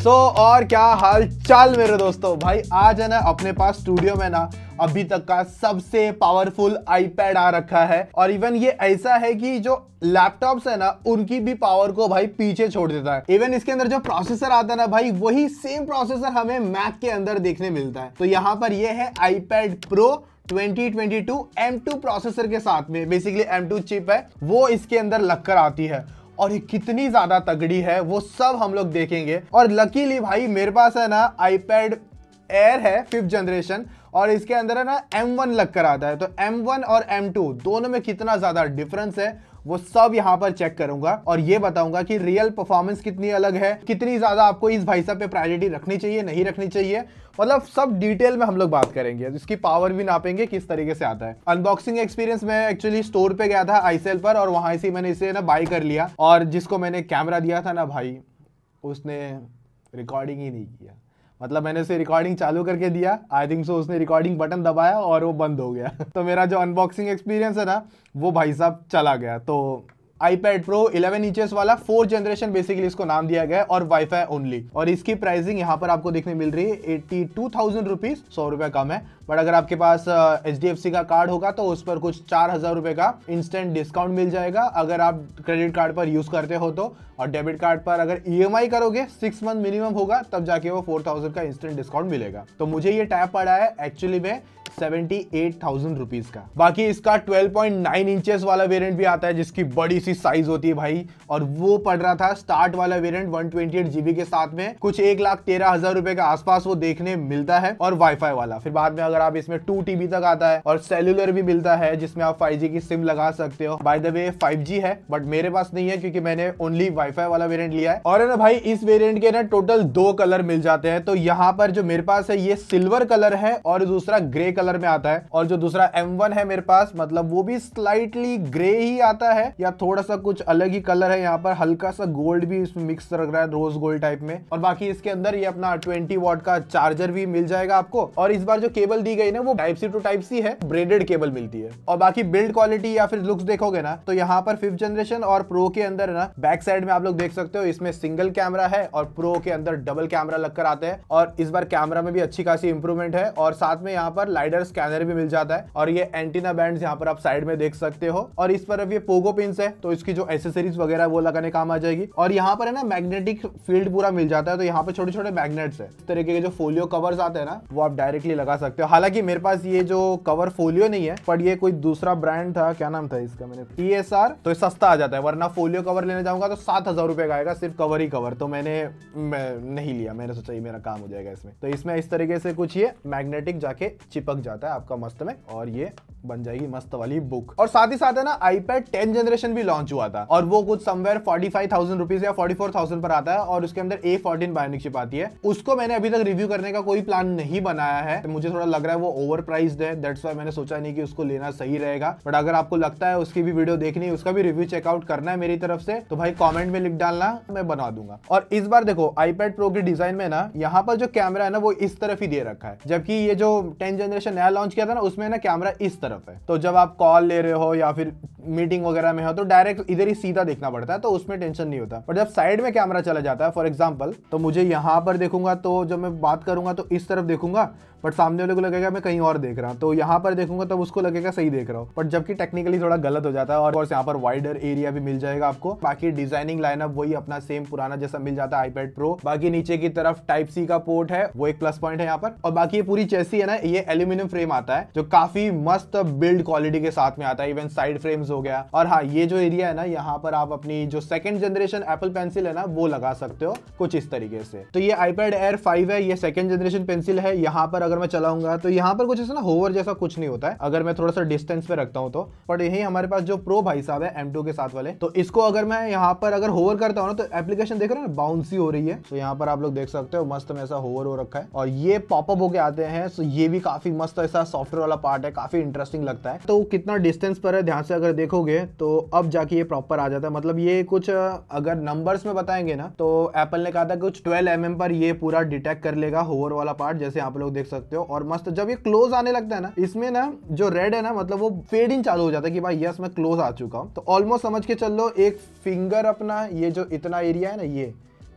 तो और क्या हाल चाल मेरे दोस्तों। भाई आज है ना अपने पास स्टूडियो में ना अभी तक का सबसे पावरफुल आईपैड आ रखा है। और इवन ये ऐसा है कि जो लैपटॉप्स है ना उनकी भी पावर को भाई पीछे छोड़ देता है। इवन इसके अंदर जो प्रोसेसर आता है ना भाई, वही सेम प्रोसेसर हमें मैक के अंदर देखने मिलता है। तो यहाँ पर ये है आईपैड प्रो 2022 M2 प्रोसेसर के साथ में, बेसिकली M2 चिप है वो इसके अंदर लगकर आती है। और ये कितनी ज्यादा तगड़ी है वो सब हम लोग देखेंगे। और लकीली भाई मेरे पास है ना आईपैड एयर है 5th जनरेशन, और इसके अंदर है ना M1 लग कर आता है। तो M1 और M2 दोनों में कितना ज्यादा डिफरेंस है वो सब यहाँ पर चेक करूंगा और ये बताऊंगा कि रियल परफॉर्मेंस कितनी अलग है, कितनी ज्यादा आपको इस भाई साहब पे प्रायोरिटी रखनी चाहिए, नहीं रखनी चाहिए, मतलब सब डिटेल में हम लोग बात करेंगे। इसकी पावर भी नापेंगे किस तरीके से आता है। अनबॉक्सिंग एक्सपीरियंस में एक्चुअली स्टोर पे गया था आईसेल पर, और वहां से मैंने इसे ना बाय कर लिया। और जिसको मैंने कैमरा दिया था ना भाई, उसने रिकॉर्डिंग ही नहीं किया। मतलब मैंने उसे रिकॉर्डिंग चालू करके दिया, आई थिंक सो उसने रिकॉर्डिंग बटन दबाया और वो बंद हो गया। तो मेरा जो अनबॉक्सिंग एक्सपीरियंस है ना वो भाई साहब चला गया। तो iPad Pro 11 इंचेस वाला 4th जनरेशन बेसिकली इसको नाम दिया गया है, और वाईफाई ओनली। और इसकी प्राइसिंग यहाँ पर आपको देखने मिल रही है 82,000 रुपीज, 100 रुपए कम है। बट अगर आपके पास HDFC का कार्ड होगा तो उस पर कुछ 4,000 रुपए का इंस्टेंट डिस्काउंट मिल जाएगा अगर आप क्रेडिट कार्ड पर यूज करते हो तो। और डेबिट कार्ड पर अगर EMI करोगे 6 मंथ मिनिमम होगा तब जाके वो 4,000 का इंस्टेंट डिस्काउंट मिलेगा। तो मुझे ये टैब पड़ा है एक्चुअली में 78,000 रुपीज का। बाकी इसका 12.9 इंचेस वाला वेरिएंट भी आता है जिसकी बड़ी सी साइज होती है भाई, और वो पड़ रहा था स्टार्ट वाला वेरिएंट 128 GB के साथ में कुछ 1,13,000 रुपए के आसपास वो देखने मिलता है। और वाईफाई वाला फिर बाद में अगर आप इसमें 2 TB तक आता है, और सेल्यूलर भी मिलता है जिसमें आप 5G की सिम लगा सकते हो। बाय द वे 5G है बट मेरे पास नहीं है क्योंकि मैंने ओनली वाईफाई वाला वेरिएंट लिया है। और है ना भाई इस वेरिएंट के ना टोटल 2 कलर मिल जाते हैं। तो यहाँ पर जो मेरे पास है ये सिल्वर कलर है और दूसरा ग्रे कलर में आता है। और जो दूसरा M1 है मेरे पास, मतलब वो भी स्लाइटली ग्रे ही आता है या थोड़ा सा कुछ अलग ही कलर है। यहाँ पर हल्का सा गोल्ड भी इसमें मिक्स लग रहा है, रोज गोल्ड टाइप में। और बाकी इसके अंदर ये अपना 20 वॉट का चार्जर भी मिल जाएगा आपको। और इस बार जो केबल दी गई ना वो Type-C to Type-C है, ब्रेडेड केबल मिलती है। और बाकी बिल्ड क्वालिटी या फिर लुक्स देखोगे ना तो यहाँ पर 5th जनरेशन और प्रो के अंदर ना बैक साइड में आप लोग देख सकते हो इसमें सिंगल कैमरा है, और प्रो के अंदर डबल कैमरा लगकर आते हैं। और इस बार कैमरा में भी अच्छी खासी इंप्रूवमेंट है, और साथ में यहाँ पर लाइडर स्कैनर भी मिल जाता है। और ये एंटीना बैंड्स यहाँ पर आप साइड में देख सकते हो। और इस पर अब ये पोगो पिंस है तो इसकी जो एसेसरीज वगैरह वो लगाने काम आ जाएगी। और यहाँ पर है ना मैग्नेटिक फील्ड पूरा मिल जाता है, तो यहाँ पे छोटे छोटे मैग्नेट्स है। इस तरीके के जो फोलियो कवर्स आते हैं ना वो आप डायरेक्टली लगा सकते हो। हालांकि मेरे पास ये जो कवर फोलियो नहीं है, पर ये कोई दूसरा ब्रांड था, क्या नाम था इसका, मैंने TSR, तो सस्ता आ जाता है। वरना फोलियो कवर लेने जाऊंगा तो 7,000 रुपए का आएगा सिर्फ कवर ही कवर। तो मैंने नहीं लिया, मैंने सोचा ये मेरा काम हो जाएगा इसमें। तो इसमें इस तरीके से कुछ ये मैग्नेटिक जाके चिपक जाता है आपका मस्त में, और ये बन जाएगी मस्त वाली बुक। और साथ ही साथ है ना iPad 10th जनरेशन भी लॉन्च हुआ था, और वो कुछ समवेयर 45,000 रुपीज या 44,000 पर आता है। और उसके अंदर A14 बायोनिक चिप आती है। उसको मैंने अभी तक रिव्यू करने का कोई प्लान नहीं बनाया है, तो मुझे थोड़ा लग रहा है वो ओवर प्राइस्ड है, दैट्स व्हाई मैंने सोचा नहीं कि उसको लेना सही रहेगा। बट अगर आपको लगता है उसकी भी वीडियो देखनी, उसका भी रिव्यू चेकआउट करना है मेरी तरफ से, तो भाई कॉमेंट में लिख डालना, मैं बना दूंगा। और इस बार देखो iPad Pro के डिजाइन में ना यहाँ पर जो कैमरा है ना वो इस तरफ ही दे रखा है, जबकि ये जो 10th जनरेशन नया लॉन्च किया था ना उसमें ना कैमरा इस तरफ है। तो जब आप कॉल ले रहे हो या फिर मीटिंग वगैरह में हो तो डायरेक्ट इधर ही सीधा देखना पड़ता है, तो उसमें टेंशन नहीं होता। बट जब साइड में कैमरा चला जाता है, फॉर एग्जांपल, तो मुझे यहाँ पर देखूंगा तो जब मैं बात करूंगा तो इस तरफ देखूंगा, बट सामने वाले को लगेगा मैं कहीं और देख रहा हूँ। तो यहाँ पर देखूंगा तब उसको लगेगा सही देख रहा हूँ, बट जबकि टेक्निकली थोड़ा गलत हो जाता है। और यहाँ पर वाइडर एरिया भी मिल जाएगा आपको। बाकी डिजाइनिंग लाइनअप वही अपना सेम पुराना जैसा मिल जाता है iPad Pro। बाकी नीचे की तरफ Type-C का पोर्ट है, वो एक प्लस पॉइंट है यहाँ पर। और बाकी ये पूरी चेसी है ना, ये एल्यूमिनियम फ्रेम आता है जो काफी मस्त बिल्ड क्वालिटी के साथ में आता है, इवन साइड फ्रेम्स हो गया। और हाँ, ये जो एरिया है ना यहाँ पर आप अपनी जो 2nd जनरेशन एप्पल पेंसिल है ना वो लगा सकते हो कुछ इस तरीके से। तो ये iPad Air 5 है, ये 2nd जनरेशन पेंसिल है। यहाँ पर अगर मैं चलाऊंगा तो यहाँ पर कुछ ऐसा ना होवर जैसा कुछ नहीं होता है अगर मैं थोड़ा सा डिस्टेंस पे रखता हूँ तो। बट यही हमारे पास जो प्रो भाई साहब है M2 के साथ वाले, तो इसको अगर मैं यहाँ पर अगर होवर करता हूँ ना तो एप्लीकेशन देख रहे हो ना बाउंसी हो रही है। तो यहाँ पर आप लोग देख सकते हो मस्त में ऐसा होवर हो रखा है, और ये पॉपअप होके आते हैं। तो ये भी काफी मस्त ऐसा सॉफ्टवेयर वाला पार्ट है, काफी इंटरेस्टिंग लगता है। तो कितना डिस्टेंस पर है ध्यान से अगर देखोगे तो अब जाके ये प्रॉपर आ जाता है। मतलब ये कुछ अगर नंबर्स में बताएंगे ना तो एप्पल ने कहा था कुछ 12 mm पर ये पूरा डिटेक्ट कर लेगा होवर वाला पार्ट, जैसे आप लोग देख सकते हो। और मस्त जब ये क्लोज आने लगता है ना, इसमें ना जो रेड है ना मतलब वो फेड इन चालू हो जाता है कि भाई यस मैं क्लोज आ चुका हूं। तो ऑलमोस्ट समझ के चल लो एक फिंगर अपना ये जो इतना एरिया है ना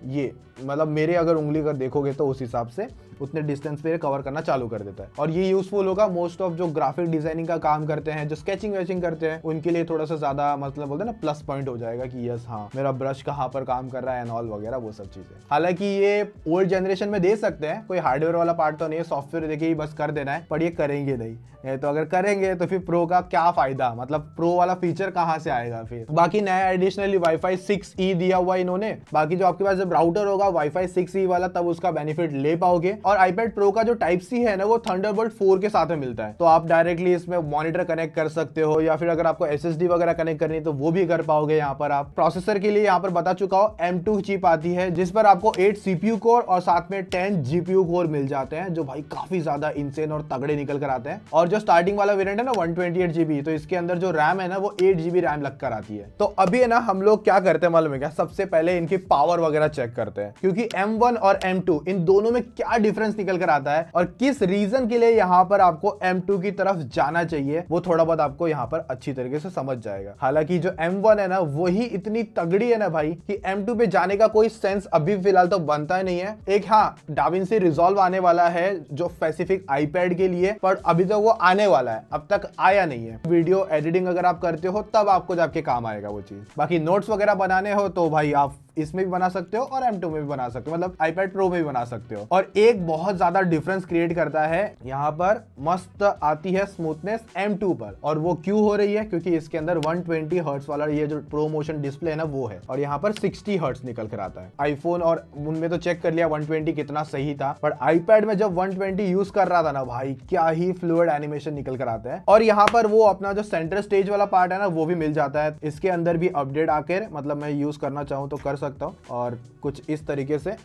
ये मतलब मेरे अगर उंगली अगर देखोगे तो उस हिसाब से उतने डिस्टेंस पे कवर करना चालू कर देता है। और ये यूजफुल होगा मोस्ट ऑफ जो ग्राफिक डिजाइनिंग का काम करते हैं, जो स्केचिंग वेचिंग करते हैं, उनके लिए थोड़ा सा ज्यादा मतलब बोलते हैं ना प्लस पॉइंट हो जाएगा कि यस हाँ मेरा ब्रश कहाँ पर काम कर रहा है एंड ऑल वगैरह वो सब चीजें। हालांकि ये ओल्ड जनरेशन में दे सकते हैं, कोई हार्डवेयर वाला पार्ट तो नहीं है, सॉफ्टवेयर देखिए ही बस कर देना है, पर ये करेंगे नहीं। तो अगर करेंगे तो फिर प्रो का क्या फायदा, मतलब प्रो वाला फीचर कहाँ से आएगा फिर। बाकी नया एडिशनली वाईफाई 6E दिया हुआ इन्होंने। बाकी जो आपके पास जब राउटर होगा वाईफाई 6E वाला तब उसका बेनिफिट ले पाओगे। और आईपैड प्रो का जो टाइप सी है ना वो थंडरबोल्ट 4 के साथ में मिलता है, तो आप डायरेक्टली इसमें मॉनिटर कनेक्ट कर सकते हो, या फिर अगर आपको SSD वगैरह कनेक्ट करनी है तो वो भी कर पाओगे। यहाँ पर आप प्रोसेसर के लिए यहाँ पर बता चुका हूँ M2 चिप आती है जिस पर आपको 8 CPU कोर और साथ में 10 GPU कोर मिल जाते हैं, जो भाई काफी ज्यादा इंसेन और तगड़े निकल कर आते हैं। और जो स्टार्टिंग वाला वेरिएंट है ना 128 GB, तो इसके अंदर जो रैम है ना वो 8 GB रैम लग कर आती है। तो अभी है ना हम लोग क्या करते हैं मालूम है क्या, सबसे पहले इनकी पावर वगैरह चेक करते हैं, क्योंकि M1 और M2 इन दोनों में क्या डिफरेंस निकल कर आता है और किस रीजन के लिए यहाँ पर आपको M2 की तरफ जाना चाहिए, वो थोड़ा बहुत आपको यहाँ पर अच्छी तरीके से समझ जाएगा। हालांकि जो M1 है ना वही इतनी तगड़ी है ना भाई कि M2 पे जाने का कोई सेंस अभी फिलहाल तो बनता ही नहीं है। एक हाँ डाविंसी रिजॉल्व आने वाला है जो स्पेसिफिक आईपैड के लिए, पर अभी तक वो आने वाला है, अब तक आया नहीं है। वीडियो एडिटिंग अगर आप करते हो तब आपको जाके काम आएगा वो चीज। बाकी नोट्स वगैरह बनाने हो तो भाई आप इसमें भी बना सकते हो और M2 में भी बना सकते हो, मतलब iPad Pro में भी बना सकते हो। और एक बहुत ज्यादा डिफरेंस क्रिएट करता है, यहाँ पर मस्त आती है स्मूथनेस M2 पर, और वो क्यों हो रही है क्योंकि इसके अंदर 120 हर्ट्ज वाला ये जो प्रो मोशन डिस्प्ले है ना वो है, और यहाँ पर 60 हर्ट्ज निकल कर आता है। आईफोन और उनमें तो चेक कर लिया 120 कितना सही था, पर iPad में जब 120 यूज कर रहा था ना भाई क्या ही फ्लूइड एनिमेशन निकल कर आता है। और यहाँ पर वो अपना जो सेंटर स्टेज वाला पार्ट है ना वो भी मिल जाता है। इसके अंदर भी अपडेट आकर मतलब मैं यूज करना चाहूँ तो कर सकता हूँ, और कुछ इस तरीके से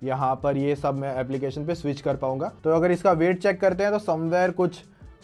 यहाँ पर ये सब मैं एप्लीकेशन पे स्विच कर पाऊंगा। तो अगर इसका वेट चेक करते हैं तो समवेयर कुछ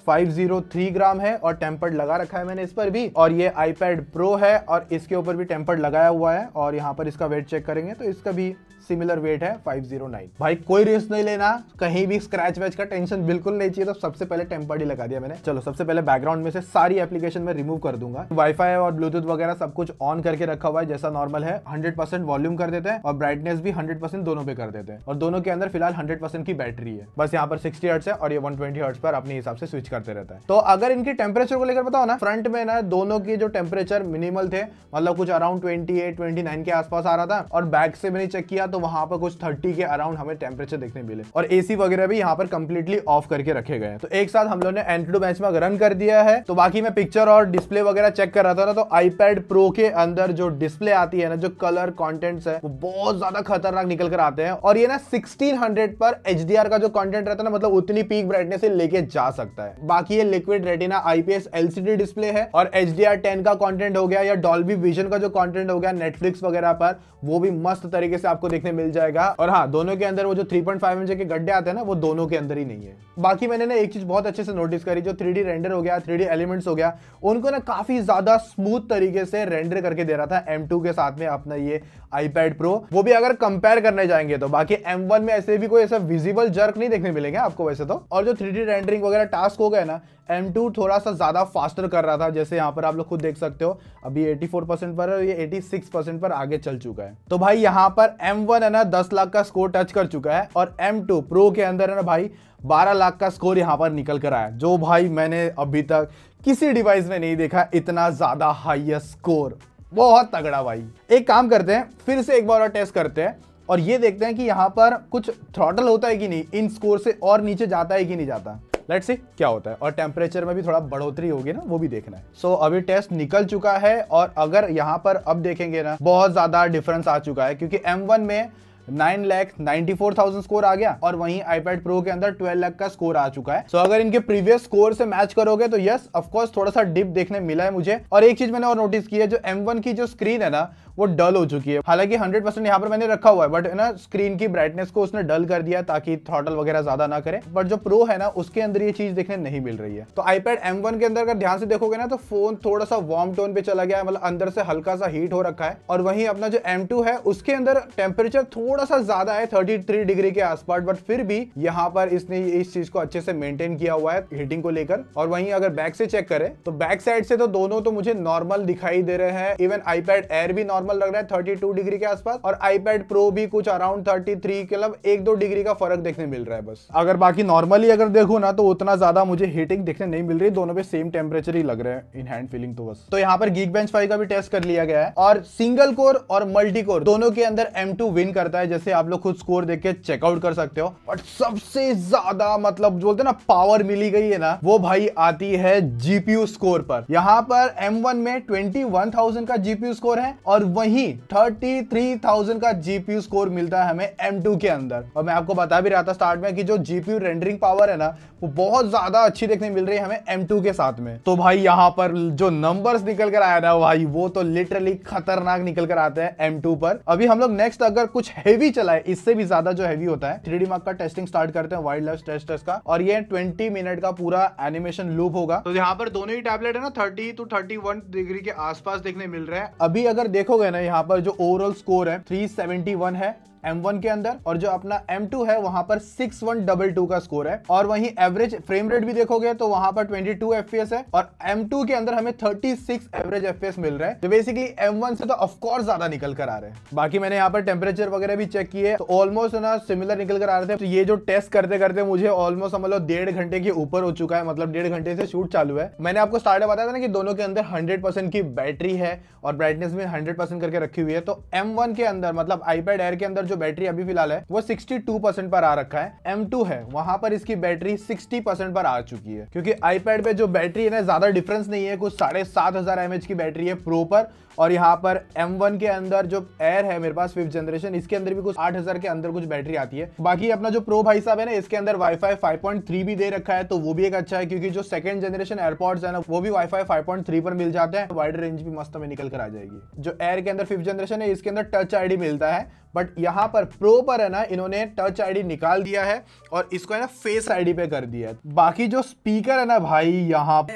503 ग्राम है, और टेम्पर्ड लगा रखा है मैंने इस पर भी, और ये iPad Pro है और इसके ऊपर भी टेम्पर्ड लगाया हुआ है। और यहाँ पर इसका वेट चेक करेंगे तो इसका भी सिमिलर वेट है 509। भाई कोई रिस्क नहीं लेना, कहीं भी स्क्रैच वैच का टेंशन बिल्कुल नहीं चाहिए, तो सबसे पहले टेम्पर्ड ही लगा दिया मैंने। चलो सबसे पहले बैकग्राउंड में से सारी एप्लीकेशन में रिमूव कर दूंगा। वाईफाई और ब्लूटूथ वगैरह सब कुछ ऑन करके रखा हुआ है जैसा नॉर्मल है। 100% वॉल्यूम कर देते हैं और ब्राइटनेस भी 100% दोनों पे कर देते हैं, और दोनों के अंदर फिलहाल 100% की बैटरी है। बस यहाँ पर 60 हर्ट्ज है और ये 120 हर्ट्ज पर अपने हिसाब से स्विच करते रहता है। तो अगर इनके टेम्परेचर को लेकर बताओ ना, फ्रंट में ना दोनों की जो टेम्परेचर मिनिमल थे, मतलब कुछ अराउंड 28-29 के आसपास आ रहा था, और बैक से मैंने चेक किया तो वहां पर कुछ 30 के अराउंड हमें टेम्परेचर देखने मिले। और एसी वगैरह भी यहाँ पर कंप्लीटली ऑफ करके रखे गए। तो एक साथ हम लोगों ने एंट्री बेंचमार्क रन कर दिया है। तो बाकी मैं पिक्चर और डिस्प्ले वगैरह चेक कर रहा था ना, तो iPad Pro के अंदर जो डिस्प्ले आती है ना, जो कलर कंटेंट्स है वो बहुत ज्यादा खतरनाक निकल कर आते हैं। और ये ना 1600 पर HDR का जो कंटेंट रहता है ना, मतलब उतनी पीक ब्राइटनेस से लेके जा सकता है। बाकी ये liquid retina IPS LCD display है, और HDR10 का कंटेंट हो गया या डॉल्बी विजन का जो कंटेंट हो गया नेटफ्लिक्स वगैरह पर, वो भी मस्त तरीके से आपको देखने मिल जाएगा। और हाँ दोनों के अंदर वो जो 3.5 इंच के गड्ढे आते हैं ना वो दोनों के अंदर ही नहीं है। बाकी मैंने ना एक चीज बहुत अच्छे से नोटिस करी, जो 3D रेंडर हो गया, 3D एलिमेंट्स हो गया, उनको ना काफी ज्यादा स्मूथ तरीके से रेंडर करके दे रहा था M2 के साथ में अपना ये iPad Pro। वो भी अगर कंपेयर करने जाएंगे तो बाकी M1 में ऐसे भी कोई ऐसा विजिबल जर्क नहीं देखने मिलेंगे आपको वैसे तो। और जो 3D रेंडरिंग वगैरह टास्क हो गए ना, M2 थोड़ा सा ज्यादा फास्टर कर रहा था, जैसे यहाँ पर आप लोग खुद देख सकते हो अभी 84% पर है, ये 86% पर आगे चल चुका है। तो भाई यहाँ पर M1 है ना 10 लाख का स्कोर टच कर चुका है, और M2 Pro के अंदर है ना भाई 12 लाख का स्कोर यहाँ पर निकल कर आया, जो भाई मैंने अभी तक किसी डिवाइस में नहीं देखा इतना ज्यादा हाईएस्ट स्कोर। बहुत तगड़ा भाई। एक काम करते हैं, फिर से एक बार और टेस्ट करते हैं और ये देखते हैं कि यहाँ पर कुछ थ्रॉटल होता है कि नहीं, इन स्कोर से और नीचे जाता है कि नहीं जाता। लेट्स सी क्या होता है। और टेम्परेचर में भी थोड़ा बढ़ोतरी होगी ना, वो भी देखना है। सो अभी टेस्ट निकल चुका है, और अगर यहाँ पर अब देखेंगे ना बहुत ज्यादा डिफरेंस आ चुका है, क्योंकि M1 में 9,94,000 स्कोर आ गया, और वहीं iPad Pro के अंदर 12 लाख का स्कोर आ चुका है। सो अगर इनके प्रीवियस स्कोर से मैच करोगे तो यस ऑफ कोर्स थोड़ा सा डिप देखने मिला है मुझे। और एक चीज मैंने और नोटिस की है, जो M1 की जो स्क्रीन है ना वो डल हो चुकी है। हालांकि 100% यहाँ पर मैंने रखा हुआ है, बट ना स्क्रीन की ब्राइटनेस को उसने डल कर दिया ताकि थ्रॉटल वगैरह ज्यादा ना करे। बट जो प्रो है ना उसके अंदर ये चीज देखने नहीं मिल रही है। तो iPad M1 के अंदर अगर ध्यान से देखोगे ना तो फोन थोड़ा सा वार्म टोन पे चला गया है, मतलब अंदर से हल्का सा हीट हो रखा है। और वहीं अपना जो M2 है उसके अंदर टेम्परेचर थोड़ा सा ज्यादा है, 33 डिग्री के आसपास, बट फिर भी यहाँ पर इसने इस चीज को अच्छे से मेंटेन किया हुआ है हीटिंग को लेकर। और वहीं अगर बैक से चेक करें तो बैक साइड से तो दोनों तो मुझे नॉर्मल दिखाई दे रहे हैं। इवन iPad Air भी नॉर्मल नॉर्मल लग रहा है 32 डिग्री के आसपास, और iPad Pro भी कुछ अराउंड 33 के, मतलब 1-2 डिग्री का फर्क देखने मिल रहा है बस। अगर बाकी नॉर्मली अगर देखो ना तो उतना ज्यादा मुझे हीटिंग देखने नहीं मिल रही, दोनों पे सेम टेम्परेचर ही लग रहे हैं इन हैंड फीलिंग तो बस। तो यहाँ पर Geekbench 5 का भी टेस्ट कर लिया गया है, और सिंगल कोर और मल्टी कोर दोनों के अंदर M2 विन करता है, जैसे आप लोग खुद स्कोर देख के चेकआउट कर सकते हो। बट सबसे ज्यादा मतलब बोलते ना पावर मिली गई है ना, वो भाई आती है GPU स्कोर पर। यहाँ पर M1 में 21,000 का GPU स्कोर है, और वहीं 33,000 का GPU स्कोर मिलता है हमें M2 के अंदर। और मैं आपको बता भी रहा था स्टार्ट में कि जो GPU रेंडरिंग पावर है ना, वो बहुत ज्यादा अच्छी देखने मिल रही है हमें M2 के साथ में। तो भाई यहाँ पर जो नंबर्स निकल कर आया ना भाई, वो तो लिटरली खतरनाक निकल कर आते हैं M2 पर। अभी हम लोग नेक्स्ट अगर कुछ हेवी चलाए, इससे भी ज्यादा जो हेवी होता है, 3D मार्क का टेस्टिंग स्टार्ट करते हैं, वाइल्ड लाइफ टेस्ट का, और ये 20 मिनट का पूरा एनिमेशन लूप होगा। तो यहाँ पर दोनों ही टैबलेट है ना 30 to 31 डिग्री के आसपास देखने मिल रहे हैं। अभी अगर देखोगे ना, यहाँ पर जो ओवरऑल स्कोर है 371 है M1 के अंदर, और जो अपना M2 है वहां पर 6122 का स्कोर है। और वहीं एवरेज फ्रेम रेट भी देखोगे तो वहां पर 22 FPS है, और M2 के अंदर हमें 36 एवरेज FPS मिल रहा है। तो बेसिकली M1 से तो ऑफ कोर्स ज्यादा निकल कर आ रहे हैं। बाकी मैंने यहाँ पर टेम्परेचर वगैरह भी चेक किए तो ऑलमोस्ट ना सिमिलर निकल कर आ रहे थे। तो ये जो टेस्ट करते करते मुझे ऑलमोस्ट समझ लो 1.5 घंटे के ऊपर हो चुका है, मतलब 1.5 घंटे से शूट चालू है। मैंने आपको स्टार्ट में बताया था ना कि दोनों के अंदर 100% की बैटरी है, और ब्राइटनेस में 100% करके रखी हुई है। तो M1 के अंदर मतलब iPad Air के अंदर जो बैटरी अभी फिलहाल है वो 62% पर आ रखा है। M2 है वहां पर इसकी बैटरी 60% पर आ चुकी है, क्योंकि iPad पे जो बैटरी है ना ज्यादा डिफरेंस नहीं है, कुछ 7500 mAh की बैटरी है प्रो पर। और यहाँ पर M1 के अंदर जो एयर है मेरे पास 5th जनरेशन, इसके अंदर भी कुछ 8000 के अंदर कुछ बैटरी आती है। बाकी अपना जो प्रो भाई साहब है ना, इसके अंदर Wi-Fi 5.3 भी दे रखा है, तो वो भी एक अच्छा है, क्योंकि जो 2nd जनरेशन एयरपॉड्स है ना, वो भी Wi-Fi 5.3 पर मिल जाते हैं। वाइड रेंज भी मस्त में निकल कर आ जाएगी। जो एयर के अंदर 5th जनरेशन है, इसके अंदर टच ID मिलता है, बट यहाँ पर प्रो पर है ना इन्होंने टच ID निकाल दिया है, और इसको है ना फेस ID पे कर दिया है। बाकी जो स्पीकर है ना भाई, यहाँ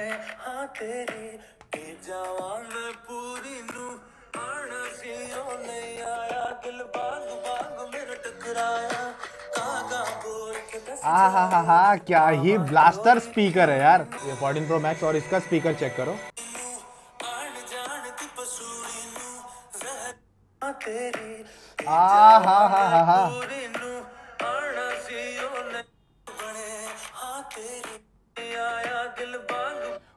हा क्या ही ब्लास्टर स्पीकर है यार ये 14 Pro Max। और इसका स्पीकर चेक करो, हा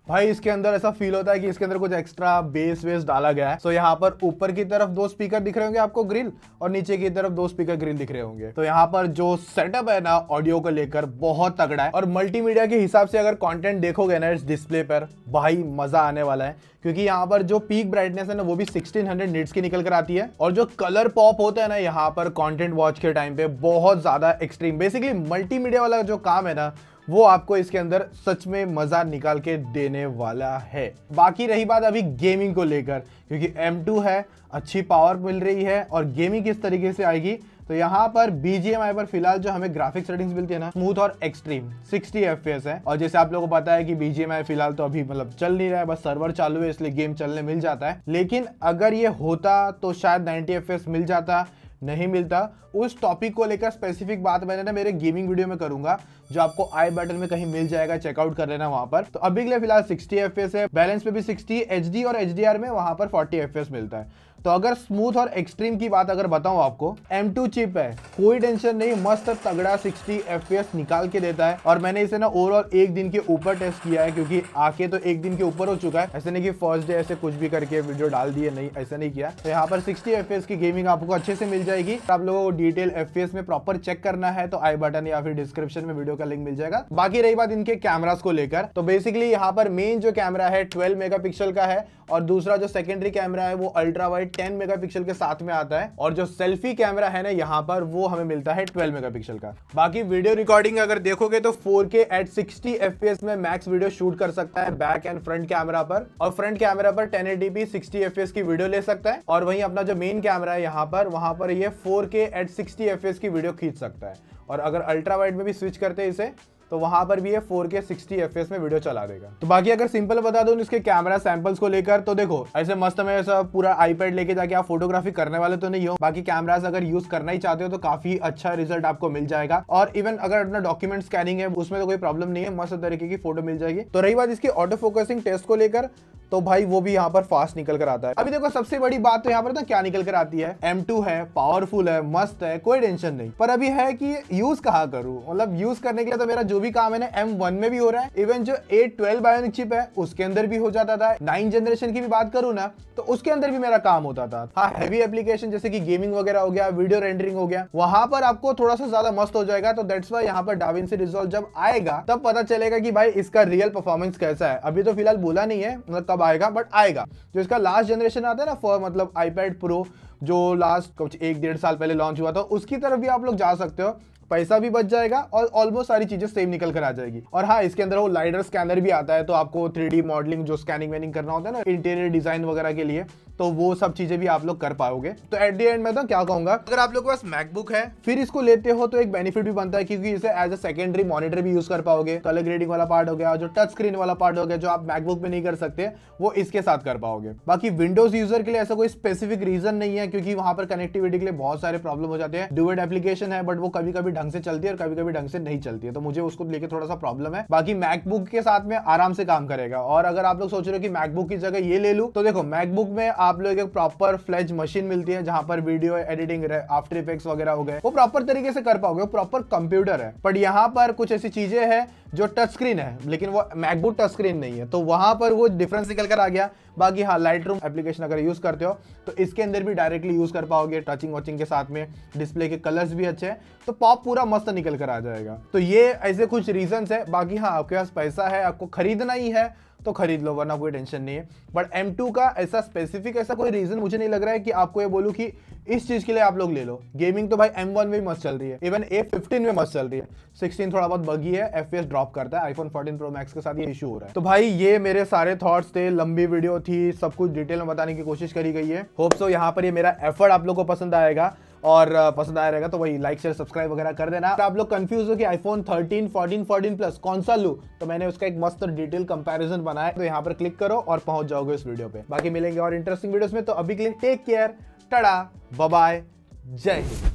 भाई इसके अंदर ऐसा फील होता है कि इसके अंदर कुछ एक्स्ट्रा बेस वेस डाला गया है। तो यहाँ पर ऊपर की तरफ 2 स्पीकर दिख रहे होंगे आपको ग्रिल, और नीचे की तरफ 2 स्पीकर ग्रिल दिख रहे होंगे। तो यहाँ पर जो सेटअप है ना ऑडियो को लेकर बहुत तगड़ा है, और मल्टीमीडिया के हिसाब से अगर कंटेंट देखोगे ना इस डिस्प्ले पर, भाई मजा आने वाला है। क्योंकि यहाँ पर जो पीक ब्राइटनेस है ना वो भी 1600 निट्स की निकल कर आती है, और जो कलर पॉप होता है ना यहाँ पर कंटेंट वॉच के टाइम पे बहुत ज्यादा एक्सट्रीम। बेसिकली मल्टीमीडिया वाला जो काम है ना, वो आपको इसके अंदर सच में मजा निकाल के देने वाला है। बाकी रही बात अभी गेमिंग को लेकर, क्योंकि M2 है, अच्छी पावर मिल रही है, और गेमिंग किस तरीके से आएगी, तो यहाँ पर BGMI पर फिलहाल जो हमें ग्राफिक्स सेटिंग्स मिलती है ना, स्मूथ और एक्सट्रीम 60 FPS है। और जैसे आप लोगों को पता है कि BGMI फिलहाल तो अभी मतलब चल नहीं रहा है, बस सर्वर चालू है, इसलिए गेम चलने मिल जाता है। लेकिन अगर ये होता तो शायद 90 FPS मिल जाता, नहीं मिलता। उस टॉपिक को लेकर स्पेसिफिक बात मैंने ना मेरे गेमिंग वीडियो में करूंगा, जो आपको आई बटन में कहीं मिल जाएगा, चेकआउट कर लेना वहां पर। तो अभी के लिए फिलहाल 60 FPS है, बैलेंस पे भी 60, HD और HDR में वहां पर 40 FPS मिलता है। तो अगर स्मूथ और एक्सट्रीम की बात अगर बताऊं आपको, M2 चिप है, कोई टेंशन नहीं, मस्त तगड़ा 60 FPS निकाल के देता है। और मैंने इसे ना ओवरऑल 1 दिन के ऊपर टेस्ट किया है, क्योंकि आके तो 1 दिन के ऊपर हो चुका है। ऐसे नहीं कि फर्स्ट डे ऐसे कुछ भी करके वीडियो डाल दिए, नहीं ऐसा नहीं किया। तो यहाँ पर 60 FPS की गेमिंग आपको अच्छे से मिल जाएगी। आप लोगों को डिटेल FPS में प्रॉपर चेक करना है तो आई बटन या फिर डिस्क्रिप्शन में वीडियो का लिंक मिल जाएगा। बाकी रही बात इनके कैमरास को लेकर, तो बेसिकली यहाँ पर मेन जो कैमरा है 12 मेगापिक्सल का है, और दूसरा जो सेकेंडरी कैमरा है वो अल्ट्रा वाइड 10 मेगापिक्सल के साथ में आता है, और जो सेल्फी कैमरा है ना यहाँ पर वो हमें मिलता है 12 मेगापिक्सल का। बाकी वीडियो रिकॉर्डिंग अगर देखोगे तो 4K एट 60 FPS में मैक्स वीडियो शूट कर सकता है बैक एंड फ्रंट कैमरा पर, और फ्रंट कैमरा पर 1080p 60 FPS की वीडियो ले सकता है। और वहीं अपना जो मेन कैमरा है यहाँ पर, वहां पर ये 4K एट 60 FPS की वीडियो खींच सकता है। और अगर अल्ट्रा वाइड में भी स्विच करते हैं इसे, तो वहां पर भी ये 4K 60 FPS में वीडियो चला देगा। तो बाकी अगर सिंपल बता दूं इसके कैमरा सैंपल्स को लेकर, तो देखो ऐसे मस्त में ऐसा पूरा आईपैड लेके जाके आप फोटोग्राफी करने वाले तो नहीं हो। बाकी कैमरास अगर यूज करना ही चाहते हो तो काफी अच्छा रिजल्ट आपको मिल जाएगा। और इवन अगर अपना डॉक्यूमेंट स्कैनिंग है उसमें तो कोई प्रॉब्लम नहीं है, मस्त तरीके की फोटो मिल जाएगी। तो रही बात इसकी ऑटो फोकसिंग टेस्ट को लेकर, तो भाई वो भी यहाँ पर फास्ट निकल कर आता है। अभी देखो सबसे बड़ी बात तो यहाँ पर ना क्या निकल कर आती है, M2 है, पावरफुल है, मस्त है, कोई टेंशन नहीं। पर अभी है कि यूज कहाँ करूँ, मतलब यूज करने के लिए तो मेरा जो भी काम है ना M1 में भी हो रहा है, इवन जो 812 बायोनिक चिप है उसके अंदर भी हो जाता था। 9 जनरेशन की भी बात करूँ ना तो उसके अंदर भी मेरा काम होता था। हाँ, हैवी एप्लीकेशन जैसे कि गेमिंग वगैरह हो गया, वीडियो रेंडरिंग हो गया, वहां पर आपको थोड़ा सा ज्यादा मस्त हो जाएगा। तो दैट्स वाई यहाँ पर डाविंसी रिजॉल्व जब आएगा तब पता चलेगा कि भाई इसका रियल परफॉर्मेंस कैसा है। अभी तो फिलहाल बोला नहीं है मतलब कब आएगा, बट आएगा। जो इसका लास्ट जनरेशन आता है ना फॉर मतलब iPad Pro जो लास्ट कुछ 1-1.5 साल पहले लॉन्च हुआ था, उसकी तरफ भी आप लोग जा सकते हो। पैसा भी बच जाएगा और ऑलमोस्ट सारी चीजें सेम निकल कर आ जाएगी। और हाँ, इसके अंदर वो लाइडर स्कैनर भी आता है, तो आपको 3D मॉडलिंग जो स्कैनिंग वेनिंग करना होता है ना इंटीरियर डिजाइन वगैरह के लिए, तो वो सब चीजें भी आप लोग कर पाओगे। तो एट द एंड में तो क्या कहूंगा, अगर आप लोग के पास मैकबुक है फिर इसको लेते हो तो एक बेनिफिट भी बनता है, क्योंकि इसे एज अ सेकेंडरी मॉनिटर भी यूज कर पाओगे। कलर ग्रेडिंग वाला पार्ट हो गया, जो टच स्क्रीन वाला पार्ट हो गया, जो आप मैकबुक में नहीं कर सकते, वो इसके साथ कर पाओगे। बाकी विंडोज यूजर के लिए ऐसा कोई स्पेसिफिक रीजन नहीं है, क्योंकि वहां पर कनेक्टिविटी के लिए बहुत सारे प्रॉब्लम हो जाते हैं। डुएट एप्लीकेशन है बट वो कभी कभी ढंग से चलती है और कभी ढंग से नहीं चलती है, तो मुझे उसको लेके थोड़ा सा प्रॉब्लम है। बाकी मैकबुक के साथ में आराम से काम करेगा। और अगर आप लोग सोच रहे हो कि मैकबुक की जगह ये ले लूं, तो देखो मैकबुक में आप लोग एक प्रॉपर फ्लेज मशीन मिलती है जहां पर वीडियो एडिटिंग, आफ्टर इफेक्ट्स वगैरह हो गए, वो प्रॉपर तरीके से कर पाओगे, वो प्रॉपर कंप्यूटर है। बट यहाँ पर कुछ ऐसी चीजें हैं जो टच स्क्रीन है लेकिन वो मैकबुक टच स्क्रीन नहीं है, तो वहां पर वो डिफरेंस निकल कर आ गया। बाकी हाँ, लाइटरूम एप्लीकेशन अगर यूज करते हो तो इसके अंदर भी डायरेक्टली यूज कर पाओगे, टचिंग वॉचिंग के साथ में। डिस्प्ले के कलर्स भी अच्छे हैं, तो पॉप पूरा मस्त निकल कर आ जाएगा। तो ये ऐसे कुछ रीजंस है। बाकी हाँ, आपके पास पैसा है, आपको खरीदना ही है तो खरीद लो, वरना कोई टेंशन नहीं है। बट M2 का ऐसा स्पेसिफिक ऐसा कोई रीजन मुझे नहीं लग रहा है कि आपको ये बोलूं कि इस चीज के लिए आप लोग ले लो। गेमिंग तो भाई M1 में भी मस्त चल रही है, इवन A15 में मस्त चल रही है। 16 थोड़ा बहुत बगी है, FPS ड्रॉप करता है। iPhone 14 Pro Max के साथ ये इशू हो रहा है। तो भाई ये मेरे सारे थॉट्स थे, लंबी वीडियो थी, सब कुछ डिटेल में बताने की कोशिश करी गई है। होप सो यहाँ पर ये मेरा एफर्ट आप लोग को पसंद आएगा, और पसंद आया रहेगा तो वही लाइक शेयर सब्सक्राइब वगैरह कर देना। अगर आप लोग कंफ्यूज हो कि iPhone 13, 14, 14 प्लस कौन सा लूं, तो मैंने उसका एक मस्त डिटेल कंपैरिजन बनाया, तो यहाँ पर क्लिक करो और पहुंच जाओगे इस वीडियो पे। बाकी मिलेंगे और इंटरेस्टिंग वीडियोस में, तो अभी के लिए take care, tata, bye bye, जय हिंद।